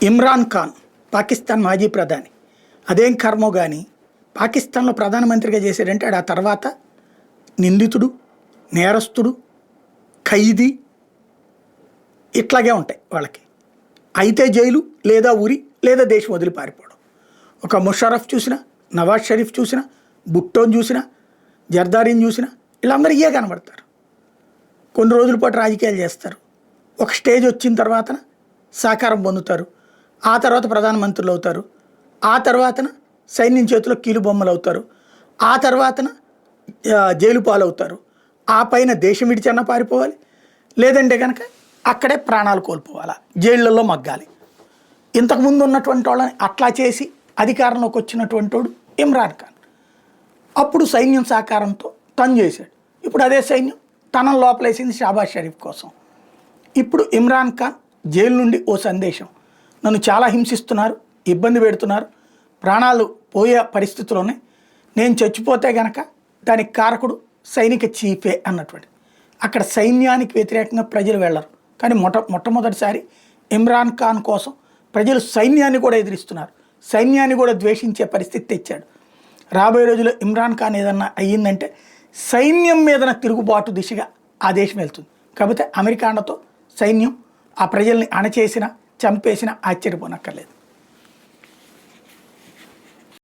ఇమ్రాన్ ఖాన్ పాకిస్తాన్ మాజీ ప్రధాని. అదేం కర్మో కానీ పాకిస్తాన్లో ప్రధానమంత్రిగా చేశాడంటే ఆ తర్వాత నిందితుడు, నేరస్తుడు, ఖైదీ ఇట్లాగే ఉంటాయి వాళ్ళకి. అయితే జైలు లేదా ఉరి లేదా దేశం వదిలి పారిపోవడం. ఒక ముషరఫ్ చూసినా, నవాజ్ షరీఫ్ చూసినా, భుట్టోని చూసినా, జర్దారీని చూసినా వీళ్ళందరూ ఇయే కనబడతారు. కొన్ని రోజుల పాటు రాజకీయాలు చేస్తారు, ఒక స్టేజ్ వచ్చిన తర్వాత సాకారం పొందుతారు, ఆ తర్వాత ప్రధానమంత్రులు అవుతారు, ఆ తర్వాతన సైన్యం చేతిలో కీలుబొమ్మలు అవుతారు, ఆ తర్వాతన జైలు పాలవుతారు, ఆ పైన దేశం విడిచన్నా పారిపోవాలి, లేదంటే కనుక అక్కడే ప్రాణాలు కోల్పోవాలి, జైళ్ళల్లో మగ్గాలి. ఇంతకుముందు ఉన్నటువంటి వాళ్ళని అట్లా చేసి అధికారంలోకి వచ్చినటువంటి వాడు ఇమ్రాన్ ఖాన్. అప్పుడు సైన్యం సహకారంతో తను చేశాడు. ఇప్పుడు అదే సైన్యం తనను లోపలేసింది షాబాజ్ షరీఫ్ కోసం. ఇప్పుడు ఇమ్రాన్ ఖాన్ జైలు నుండి ఓ సందేశం, నన్ను చాలా హింసిస్తున్నారు, ఇబ్బంది పెడుతున్నారు, ప్రాణాలు పోయే పరిస్థితుల్లోనే, నేను చచ్చిపోతే గనక దానికి కారకుడు సైనిక చీఫే అన్నటువంటి. అక్కడ సైన్యానికి వ్యతిరేకంగా ప్రజలు వెళ్ళరు, కానీ మొట్టమొదటిసారి ఇమ్రాన్ ఖాన్ కోసం ప్రజలు సైన్యాన్ని కూడా ఎదిరిస్తున్నారు, సైన్యాన్ని కూడా ద్వేషించే పరిస్థితి తెచ్చాడు. రాబోయే రోజుల్లో ఇమ్రాన్ ఖాన్ ఏదన్నా అయ్యిందంటే సైన్యం మీదన తిరుగుబాటు దిశగా ఆ దేశం వెళ్తుంది. కాకపోతే అమెరికా అండతో సైన్యం ఆ ప్రజల్ని అణచేసినా చంపేసినా ఆశ్చర్యపోనక్కర్లేదు.